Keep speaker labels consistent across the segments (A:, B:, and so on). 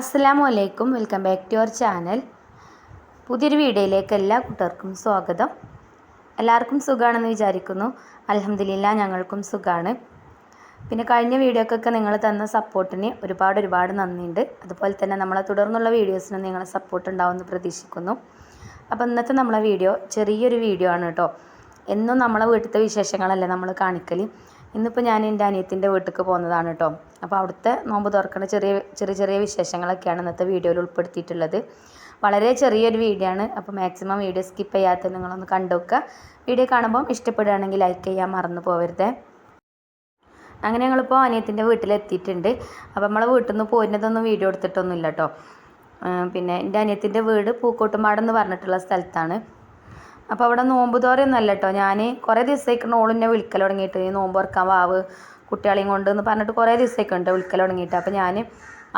A: അസ്സലാമു അലൈക്കും. Welcome back to our channel. പുതിയൊരു വീഡിയോയിലേക്ക് എല്ലാ കൂട്ടുകാർക്കും സ്വാഗതം. എല്ലാവർക്കും സുഖമാണെന്ന് വിചാരിക്കുന്നു. അൽഹംദുലില്ലാ, ഞങ്ങൾക്കും സുഖമാണ്. പിന്നെ കഴിഞ്ഞ വീഡിയോക്കൊക്കെ നിങ്ങൾ തന്ന സപ്പോർട്ടിന് ഒരുപാട് നന്ദിയുണ്ട്. അതുപോലെ തന്നെ നമ്മളെ തുടർന്നുള്ള വീഡിയോസിന് നിങ്ങളെ സപ്പോർട്ട് ഉണ്ടാവുമെന്ന് പ്രതീക്ഷിക്കുന്നു. അപ്പോൾ ഇന്നത്തെ നമ്മളെ വീഡിയോ ചെറിയൊരു വീഡിയോ ആണ് കേട്ടോ. എന്നും നമ്മളെ വീട്ടിലത്തെ വിശേഷങ്ങളല്ലേ നമ്മൾ കാണിക്കൽ. ഇന്നിപ്പോൾ ഞാൻ എൻ്റെ അനിയത്തിൻ്റെ വീട്ടിലേക്ക് പോകുന്നതാണ് കേട്ടോ. അപ്പോൾ അവിടുത്തെ നോമ്പ് തുറക്കുന്ന ചെറിയ വിശേഷങ്ങളൊക്കെയാണ് ഇന്നത്തെ വീഡിയോയിൽ ഉൾപ്പെടുത്തിയിട്ടുള്ളത്. വളരെ ചെറിയൊരു വീഡിയോ ആണ്. അപ്പോൾ മാക്സിമം വീഡിയോ സ്കിപ്പ് ചെയ്യാത്ത നിങ്ങളൊന്ന് കണ്ടു നോക്കുക. വീഡിയോ കാണുമ്പോൾ ഇഷ്ടപ്പെടുകയാണെങ്കിൽ ലൈക്ക് ചെയ്യാൻ മറന്നു പോകരുത്. അങ്ങനെ ഞങ്ങളിപ്പോൾ അനിയത്തിൻ്റെ വീട്ടിലെത്തിയിട്ടുണ്ട്. അപ്പോൾ നമ്മളെ വീട്ടിൽ നിന്ന് പോരുന്നതൊന്നും വീഡിയോ എടുത്തിട്ടൊന്നുമില്ല കേട്ടോ. പിന്നെ എൻ്റെ അനിയത്തിൻ്റെ വീട് പൂക്കോട്ടുംപാടെന്ന് പറഞ്ഞിട്ടുള്ള സ്ഥലത്താണ്. അപ്പോൾ അവിടെ നോമ്പ് തോരയൊന്നുമല്ല കേട്ടോ. ഞാൻ കുറേ ദിവസമായിക്കണം ഓളിന്നെ വിളിക്കൽ തുടങ്ങിയിട്ട്, നോമ്പ് തുറക്കാൻ വാവ് കുട്ടികളെയും കൊണ്ട് എന്ന് പറഞ്ഞിട്ട് കുറേ ദിവസമായിക്കുണ്ട് വിളിക്കൽ തുടങ്ങിയിട്ട്. അപ്പോൾ ഞാൻ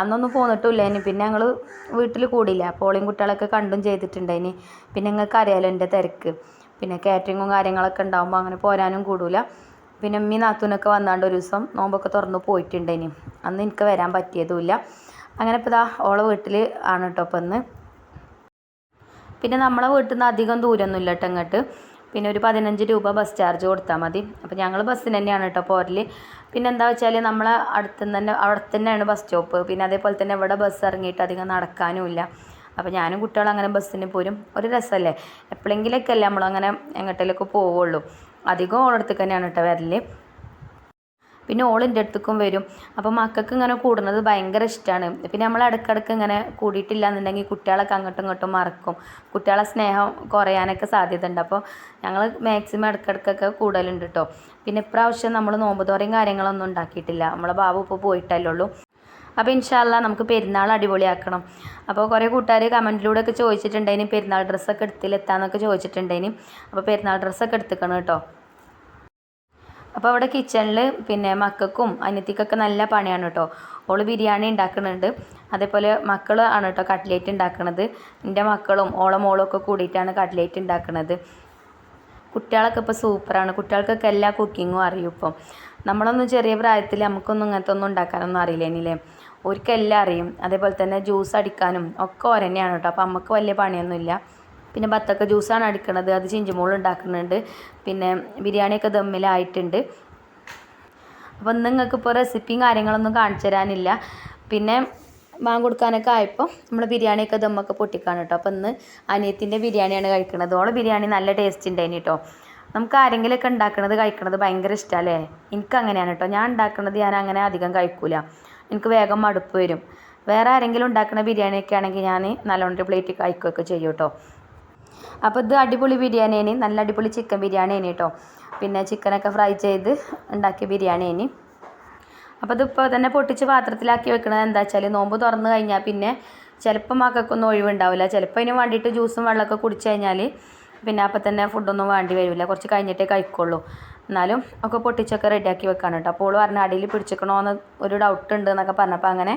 A: അന്നൊന്നും പോന്നിട്ടില്ല. ഇനി പിന്നെ ഞങ്ങൾ വീട്ടിൽ കൂടിയില്ല. അപ്പോൾ ഓളെയും കുട്ടികളൊക്കെ കണ്ടും ചെയ്തിട്ടുണ്ടായിനി. പിന്നെ നിങ്ങൾക്ക് അറിയാലോ എൻ്റെ തിരക്ക്, പിന്നെ കാറ്ററിങ്ങും കാര്യങ്ങളൊക്കെ ഉണ്ടാകുമ്പോൾ അങ്ങനെ പോരാനും കൂടില്ല. പിന്നെ ഉമ്മി നാത്തൂനൊക്കെ വന്നാണ്ട് ഒരു ദിവസം നോമ്പൊക്കെ തുറന്ന് പോയിട്ടുണ്ടായിനി. അന്ന് എനിക്ക് വരാൻ പറ്റിയതുമില്ല. അങ്ങനെ ഇപ്പോൾ ഇതാ ഓളെ വീട്ടിൽ ആണ് കേട്ടോ ഇപ്പം ഇന്ന്. പിന്നെ നമ്മളെ വീട്ടിൽ നിന്ന് അധികം ദൂരമൊന്നുമില്ല കേട്ടോ ഇങ്ങോട്ട്. പിന്നെ ഒരു 15 രൂപ ബസ് ചാർജ് കൊടുത്താൽ മതി. അപ്പോൾ ഞങ്ങൾ ബസ്സിന് തന്നെയാണ് കേട്ടോ പോരൽ. പിന്നെ എന്താ വെച്ചാൽ നമ്മളെ അവിടെ തന്നെയാണ് ബസ് സ്റ്റോപ്പ്. പിന്നെ അതേപോലെ തന്നെ ഇവിടെ ബസ് ഇറങ്ങിയിട്ട് അധികം നടക്കാനുമില്ല. അപ്പോൾ ഞാനും കുട്ടികളും അങ്ങനെ ബസ്സിന് പോരും. ഒരു രസമല്ലേ, എപ്പോഴെങ്കിലൊക്കെ അല്ലേ നമ്മളങ്ങനെ എങ്ങോട്ടേലൊക്കെ പോവുള്ളൂ. അധികം ഓളടുത്തേക്ക് തന്നെയാണ് കേട്ടോ വരൽ. പിന്നെ ഓളിൻ്റെ അടുത്തേക്കും വരും. അപ്പോൾ മക്കൾക്ക് ഇങ്ങനെ കൂടുന്നത് ഭയങ്കര ഇഷ്ടമാണ്. പിന്നെ നമ്മൾ ഇടയ്ക്കിടയ്ക്ക് ഇങ്ങനെ കൂടിയിട്ടില്ല എന്നുണ്ടെങ്കിൽ കുട്ടികളൊക്കെ അങ്ങോട്ടും ഇങ്ങോട്ടും മറക്കും. കുട്ടികളെ സ്നേഹം കുറയാനൊക്കെ സാധ്യത ഉണ്ട്. അപ്പോൾ ഞങ്ങൾ മാക്സിമം ഇടയ്ക്കിടയ്ക്കൊക്കെ കൂടലുണ്ട് കേട്ടോ. പിന്നെ ഇപ്രാവശ്യം നമ്മൾ നോമ്പ് തോറയും കാര്യങ്ങളൊന്നും ഉണ്ടാക്കിയിട്ടില്ല. നമ്മളെ ബാബു ഇപ്പോൾ പോയിട്ടല്ലേ ഉള്ളൂ. അപ്പോൾ ഇൻഷാ അല്ലാ നമുക്ക് പെരുന്നാൾ അടിപൊളിയാക്കണം. അപ്പോൾ കുറേ കൂട്ടുകാർ കമൻറ്റിലൂടെ ഒക്കെ ചോദിച്ചിട്ടുണ്ടായിന് പെരുന്നാൾ ഡ്രസ്സൊക്കെ എടുത്തില്ലെത്താന്നൊക്കെ ചോദിച്ചിട്ടുണ്ടായിന്. അപ്പോൾ പെരുന്നാൾ ഡ്രസ്സൊക്കെ എടുത്തിക്കണം കേട്ടോ. അപ്പോൾ അവിടെ കിച്ചണിൽ പിന്നെ മക്കൾക്കും അനിയത്തിക്കൊക്കെ നല്ല പണിയാണ് കേട്ടോ. ഓള് ബിരിയാണി ഉണ്ടാക്കുന്നുണ്ട്. അതേപോലെ മക്കൾ ആണ് കേട്ടോ കട്ട്ലേറ്റ് ഉണ്ടാക്കുന്നത്. എൻ്റെ മക്കളും മോളും ഒക്കെ കൂടിയിട്ടാണ് കട്ട്ലേറ്റ് ഉണ്ടാക്കുന്നത്. കുട്ടികളൊക്കെ ഇപ്പോൾ സൂപ്പറാണ്. കുട്ടികൾക്കൊക്കെ എല്ലാ കുക്കിങ്ങും അറിയും. ഇപ്പം നമ്മളൊന്നും ചെറിയ പ്രായത്തിൽ നമുക്കൊന്നും ഇങ്ങനത്തെ ഒന്നും ഉണ്ടാക്കാനൊന്നും അറിയില്ലേനില്ലേ. ഓർക്കെല്ലാം അറിയും. അതേപോലെ തന്നെ ജ്യൂസ് അടിക്കാനും ഒക്കെ ഓര് തന്നെയാണ് കേട്ടോ. അപ്പോൾ നമുക്ക് വലിയ പണിയൊന്നുമില്ല. പിന്നെ ബത്തക്ക ജ്യൂസാണ് അടിക്കണത്. അത് ചിഞ്ചുമോൾ ഉണ്ടാക്കുന്നുണ്ട്. പിന്നെ ബിരിയാണിയൊക്കെ ദമ്മിലായിട്ടുണ്ട്. അപ്പം നിങ്ങൾക്ക് ഇപ്പോൾ റെസിപ്പിയും കാര്യങ്ങളൊന്നും കാണിച്ചു തരാനില്ല. പിന്നെ ബാങ്ക് കൊടുക്കാനൊക്കെ ആയപ്പോൾ നമ്മൾ ബിരിയാണിയൊക്കെ ദമ്മൊക്കെ പൊട്ടിക്കാണ് കേട്ടോ. അപ്പം ഇന്ന് അനിയത്തിൻ്റെ ബിരിയാണിയാണ് കഴിക്കുന്നത്. ഓളെ ബിരിയാണി നല്ല ടേസ്റ്റ് ഉണ്ടായിന് കേട്ടോ. നമുക്ക് ആരെങ്കിലുമൊക്കെ ഉണ്ടാക്കുന്നത് കഴിക്കണത് ഭയങ്കര ഇഷ്ടമല്ലേ. എനിക്ക് അങ്ങനെയാണ് കേട്ടോ. ഞാൻ ഉണ്ടാക്കുന്നത് ഞാൻ അങ്ങനെ അധികം കഴിക്കൂല. എനിക്ക് വേഗം മടുപ്പ് വരും. വേറെ ആരെങ്കിലും ഉണ്ടാക്കുന്ന ബിരിയാണിയൊക്കെ ആണെങ്കിൽ ഞാൻ നല്ലോണം പ്ലേറ്റ് കഴിക്കുകയൊക്കെ ചെയ്യും കേട്ടോ. അപ്പോൾ ഇത് അടിപൊളി ബിരിയാണിയാണ്. നല്ല അടിപൊളി ചിക്കൻ ബിരിയാണിയാണ് കേട്ടോ. പിന്നെ ചിക്കനൊക്കെ ഫ്രൈ ചെയ്ത് ഉണ്ടാക്കിയ ബിരിയാണിയാണ്. അപ്പോൾ ഇതിപ്പോൾ തന്നെ പൊട്ടിച്ച് പാത്രത്തിലാക്കി വെക്കണത് എന്താ വെച്ചാൽ നോമ്പ് തുറന്ന് കഴിഞ്ഞാൽ പിന്നെ ചിലപ്പോൾ മക്കൾക്കൊന്നും ഒഴിവുണ്ടാവില്ല. ചിലപ്പോൾ അതിന് വേണ്ടിയിട്ട് ജ്യൂസും വെള്ളമൊക്കെ കുടിച്ച് കഴിഞ്ഞാൽ പിന്നെ അപ്പം തന്നെ ഫുഡൊന്നും വേണ്ടി വരില്ല. കുറച്ച് കഴിഞ്ഞിട്ടേ കഴിക്കുള്ളൂ. എന്നാലും ഒക്കെ പൊട്ടിച്ചൊക്കെ റെഡിയാക്കി വെക്കാണ് കേട്ടോ. അപ്പോൾ ഓള് പറഞ്ഞ അടിയിൽ പിടിച്ചിക്കണോന്ന് ഒരു ഡൗട്ട് ഉണ്ട് എന്നൊക്കെ പറഞ്ഞപ്പോൾ അങ്ങനെ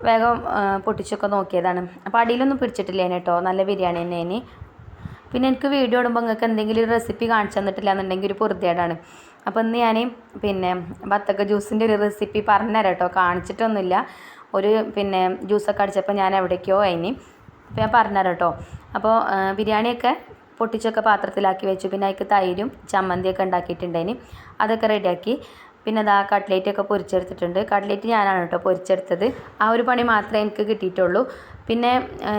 A: വേഗം പൊട്ടിച്ചൊക്കെ നോക്കിയതാണ്. അപ്പോൾ അടിയിലൊന്നും പിടിച്ചിട്ടില്ലേനെ കേട്ടോ. നല്ല ബിരിയാണി തന്നെയാണ്. പിന്നെ എനിക്ക് വീഡിയോ ഇടുമ്പോൾ നിങ്ങൾക്ക് എന്തെങ്കിലും ഒരു റെസിപ്പി കാണിച്ചു തന്നിട്ടില്ല എന്നുണ്ടെങ്കിൽ ഒരു പൊറുതിയേടാണ്. അപ്പോൾ ഇന്ന് ഞാൻ പിന്നെ ബത്തക്ക ജ്യൂസിൻ്റെ ഒരു റെസിപ്പി പറഞ്ഞുതരാം കേട്ടോ. കാണിച്ചിട്ടൊന്നുമില്ല. ഒരു പിന്നെ ജ്യൂസൊക്കെ അടിച്ചപ്പോൾ ഞാൻ എവിടേക്കോ അതിന് അപ്പോൾ ഞാൻ പറഞ്ഞുതരാം കേട്ടോ. അപ്പോൾ ബിരിയാണിയൊക്കെ പൊട്ടിച്ചൊക്കെ പാത്രത്തിലാക്കി വെച്ചു. പിന്നെ അതിക്ക് തൈരും ചമ്മന്തിയൊക്കെ ഉണ്ടാക്കിയിട്ടുണ്ടതിന് അതൊക്കെ റെഡിയാക്കി. പിന്നെ അതാ കട്ട്ലേറ്റൊക്കെ പൊരിച്ചെടുത്തിട്ടുണ്ട്. കട്ട്ലേറ്റ് ഞാനാണ് കേട്ടോ പൊരിച്ചെടുത്തത്. ആ ഒരു പണി മാത്രമേ എനിക്ക് കിട്ടിയിട്ടുള്ളൂ. പിന്നെ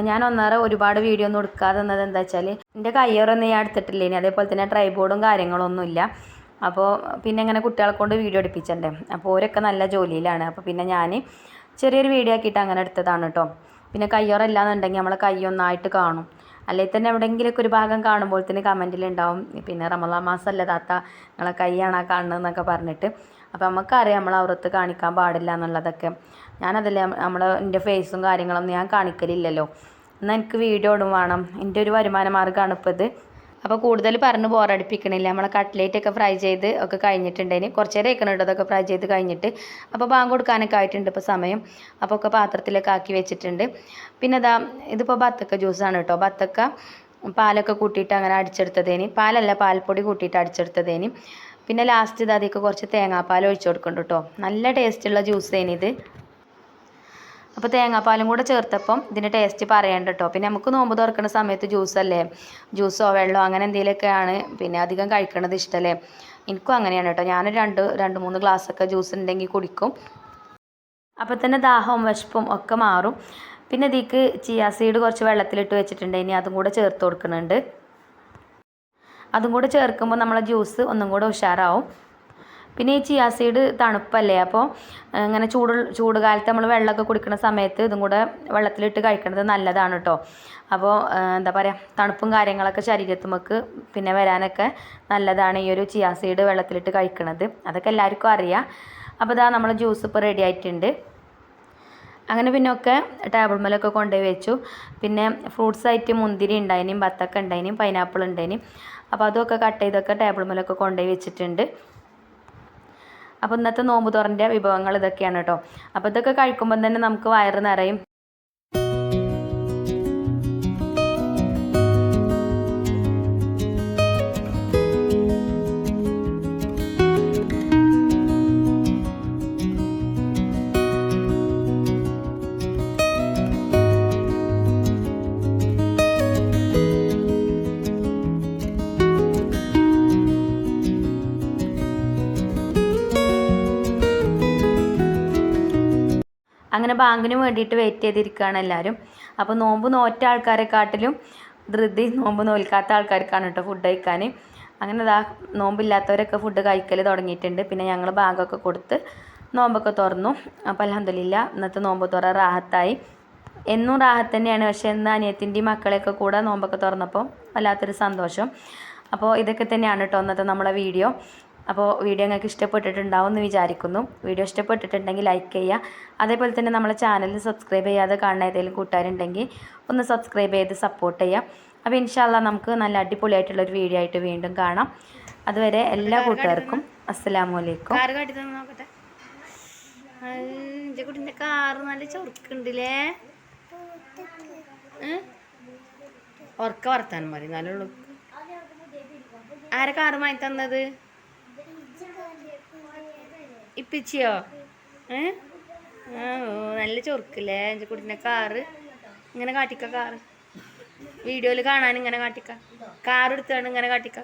A: ഞാൻ ഒരുപാട് വീഡിയോ ഒന്നും എടുക്കാതെ തന്നത് എന്താ വെച്ചാൽ എൻ്റെ കയ്യോറൊന്നും ഞാൻ എടുത്തിട്ടില്ലേനി. അതേപോലെ തന്നെ ട്രൈപോഡും കാര്യങ്ങളൊന്നുമില്ല. അപ്പോൾ പിന്നെ ഇങ്ങനെ കുട്ടികളെ കൊണ്ട് വീഡിയോ എടുപ്പിച്ചണ്ടേ. അപ്പോൾ ഓരൊക്കെ നല്ല ജോലിയിലാണ്. അപ്പോൾ പിന്നെ ഞാൻ ചെറിയൊരു വീഡിയോ ആക്കിയിട്ട് അങ്ങനെ എടുത്തതാണ് കേട്ടോ. പിന്നെ കയ്യോറല്ലാന്നുണ്ടെങ്കിൽ നമ്മളെ കയ്യൊന്നായിട്ട് കാണും. അല്ലെങ്കിൽ തന്നെ എവിടെയെങ്കിലുമൊക്കെ ഒരു ഭാഗം കാണുമ്പോൾ തന്നെ കമൻറ്റിലുണ്ടാവും പിന്നെ റമളാൻ മാസമല്ല താത്ത നിങ്ങളെ കൈയാണാ കാണുന്നതെന്നൊക്കെ പറഞ്ഞിട്ട്. അപ്പോൾ നമുക്കറിയാം നമ്മൾ അവരത്ത് കാണിക്കാൻ പാടില്ല എന്നുള്ളതൊക്കെ. ഞാനതല്ലേ എൻ്റെ ഫേസും കാര്യങ്ങളൊന്നും ഞാൻ കാണിക്കലില്ലല്ലോ. എന്നാൽ എനിക്ക് വീഡിയോ ഇടും വേണം. എൻ്റെ ഒരു വരുമാന മാർഗ്ഗമാണ് ഇപ്പോൾ ഇത്. അപ്പോൾ കൂടുതൽ പറഞ്ഞ് ബോറടിപ്പിക്കണില്ല. നമ്മളെ കട്ട്ലേറ്റൊക്കെ ഫ്രൈ ചെയ്ത് ഒക്കെ കഴിഞ്ഞിട്ടുണ്ടേന് കുറച്ച് നേരം ഇരിക്കണം അതൊക്കെ ഫ്രൈ ചെയ്ത് കഴിഞ്ഞിട്ട്. അപ്പോൾ ബാങ്ക് കൊടുക്കാനൊക്കെ ആയിട്ടുണ്ട് ഇപ്പോൾ സമയം. അപ്പോൾ ഒക്കെ പാത്രത്തിലൊക്കെ ആക്കി വെച്ചിട്ടുണ്ട്. പിന്നെ ഇതിപ്പോൾ ബത്തക്ക ജ്യൂസാണ് കേട്ടോ. ബത്തക്ക പാലൊക്കെ കൂട്ടിയിട്ട് അങ്ങനെ അടിച്ചെടുത്തതേന്. പാലല്ല, പാൽപ്പൊടി കൂട്ടിയിട്ട് അടിച്ചെടുത്തതേന്. പിന്നെ ലാസ്റ്റ് അതിലേക്ക് കുറച്ച് തേങ്ങാപ്പാൽ ഒഴിച്ചു കൊടുക്കുന്നുണ്ട് കേട്ടോ. നല്ല ടേസ്റ്റുള്ള ജ്യൂസേനിത്. അപ്പോൾ തേങ്ങാപ്പാലും കൂടെ ചേർത്തപ്പം ഇതിൻ്റെ ടേസ്റ്റ് പറയണ്ട കേട്ടോ. പിന്നെ നമുക്ക് നോമ്പ് തുറക്കുന്ന സമയത്ത് ജ്യൂസല്ലേ, ജ്യൂസോ വെള്ളമോ അങ്ങനെ എന്തെങ്കിലുമൊക്കെയാണ് പിന്നെ അധികം കഴിക്കണത് ഇഷ്ടമല്ലേ. എനിക്കും അങ്ങനെയാണ് കേട്ടോ. ഞാൻ രണ്ട് മൂന്ന് ഗ്ലാസ്സൊക്കെ ജ്യൂസ് ഉണ്ടെങ്കിൽ കുടിക്കും. അപ്പോൾ തന്നെ ദാഹവും വിശപ്പും ഒക്കെ മാറും. പിന്നെ ഇതിക്ക് ചിയാ സീഡ് കുറച്ച് വെള്ളത്തിലിട്ട് വെച്ചിട്ടുണ്ട്, ഇനി അതും കൂടെ ചേർത്ത് കൊടുക്കുന്നുണ്ട്. അതും കൂടെ ചേർക്കുമ്പോൾ നമ്മളെ ജ്യൂസ് ഒന്നും കൂടെ ഉഷാറാവും. പിന്നെ ഈ ചിയാ സീഡ് തണുപ്പല്ലേ, അപ്പോൾ ഇങ്ങനെ ചൂട് കാലത്ത് നമ്മൾ വെള്ളമൊക്കെ കുടിക്കുന്ന സമയത്ത് ഇതും കൂടെ വെള്ളത്തിലിട്ട് കഴിക്കുന്നത് നല്ലതാണ് കേട്ടോ. അപ്പോൾ എന്താ പറയുക, തണുപ്പും കാര്യങ്ങളൊക്കെ ശരീരത്തുമൊക്കെ പിന്നെ വരാനൊക്കെ നല്ലതാണ് ഈ ഒരു ചിയാ സീഡ് വെള്ളത്തിലിട്ട് കഴിക്കുന്നത്. അതൊക്കെ എല്ലാവർക്കും അറിയാം. അപ്പോൾ ഇതാ നമ്മൾ ജ്യൂസ് ഇപ്പോൾ റെഡി ആയിട്ടുണ്ട്. അങ്ങനെ പിന്നെ ഒക്കെ ടേബിൾ മേലൊക്കെ കൊണ്ടുപോയി വെച്ചു. പിന്നെ ഫ്രൂട്ട്സ് ആയിട്ട് മുന്തിരി ഉണ്ടായിനും, ബത്തക്ക ഉണ്ടായിനും, പൈനാപ്പിൾ ഉണ്ടായിനും. അപ്പോൾ അതൊക്കെ കട്ട് ചെയ്തൊക്കെ ടേബിൾ മേലൊക്കെ കൊണ്ടുപോയി വെച്ചിട്ടുണ്ട്. അപ്പോൾ ഇന്നത്തെ നോമ്പ് തുറൻ്റെ വിഭവങ്ങൾ ഇതൊക്കെയാണ് കേട്ടോ. അപ്പോൾ ഇതൊക്കെ കഴിക്കുമ്പം തന്നെ നമുക്ക് വയറ് നിറയും. അങ്ങനെ ബാങ്കിന് വേണ്ടിയിട്ട് വെയിറ്റ് ചെയ്തിരിക്കുകയാണ് എല്ലാവരും. അപ്പോൾ നോമ്പ് നോറ്റ ആൾക്കാരെക്കാട്ടിലും ധൃതി നോമ്പ് നോൽക്കാത്ത ആൾക്കാർക്കാണ് കേട്ടോ ഫുഡ് കഴിക്കാൻ. അങ്ങനെ ഇതാ നോമ്പില്ലാത്തവരൊക്കെ ഫുഡ് കഴിക്കൽ തുടങ്ങിയിട്ടുണ്ട്. പിന്നെ ഞങ്ങൾ ബാങ്കൊക്കെ കൊടുത്ത് നോമ്പൊക്കെ തുറന്നു. അപ്പോൾ അൽഹംദുലില്ലാ ഇന്നത്തെ നോമ്പ് തുറ റാഹത്തായി. എന്നും റാഹത്ത് തന്നെയാണ്, പക്ഷേ ഇന്ന് അനിയത്തിൻ്റെയും മക്കളെയൊക്കെ കൂടെ നോമ്പൊക്കെ തുറന്നപ്പോൾ വല്ലാത്തൊരു സന്തോഷം. അപ്പോൾ ഇതൊക്കെ തന്നെയാണ് കേട്ടോ ഇന്നത്തെ നമ്മളെ വീഡിയോ. അപ്പോൾ വീഡിയോ നിങ്ങൾക്ക് ഇഷ്ടപ്പെട്ടിട്ടുണ്ടാവും എന്ന് വിചാരിക്കുന്നു. വീഡിയോ ഇഷ്ടപ്പെട്ടിട്ടുണ്ടെങ്കിൽ ലൈക്ക് ചെയ്യുക. അതേപോലെ തന്നെ നമ്മളെ ചാനൽ സബ്സ്ക്രൈബ് ചെയ്യാതെ കാണുന്ന ഏതെങ്കിലും കൂട്ടുകാരുണ്ടെങ്കിൽ ഒന്ന് സബ്സ്ക്രൈബ് ചെയ്ത് സപ്പോർട്ട് ചെയ്യുക. അപ്പോൾ ഇൻഷാ അല്ലാഹ് നമുക്ക് നല്ല അടിപൊളിയായിട്ടുള്ളൊരു വീഡിയോ ആയിട്ട് വീണ്ടും കാണാം. അതുവരെ എല്ലാ കൂട്ടുകാർക്കും അസ്സലാമു അലൈക്കും. കുട്ടിൻ്റെ കാറ് നല്ല ചൊറുക്കുണ്ടല്ലേ, ഉറക്ക വർത്താനം മതി നല്ലുള്ളൂ. ആരെ കാറ് വാങ്ങി തന്നത്? ഇപ്പിച്ചിയോ? നല്ല ചൊറുക്കില്ലേ എൻ്റെ കുട്ടിൻ്റെ കാറ്. ഇങ്ങനെ കാട്ടിക്ക കാറ്, വീഡിയോയിൽ കാണാൻ ഇങ്ങനെ കാട്ടിക്ക. കാർ എടുത്താണ് ഇങ്ങനെ കാട്ടിക്ക.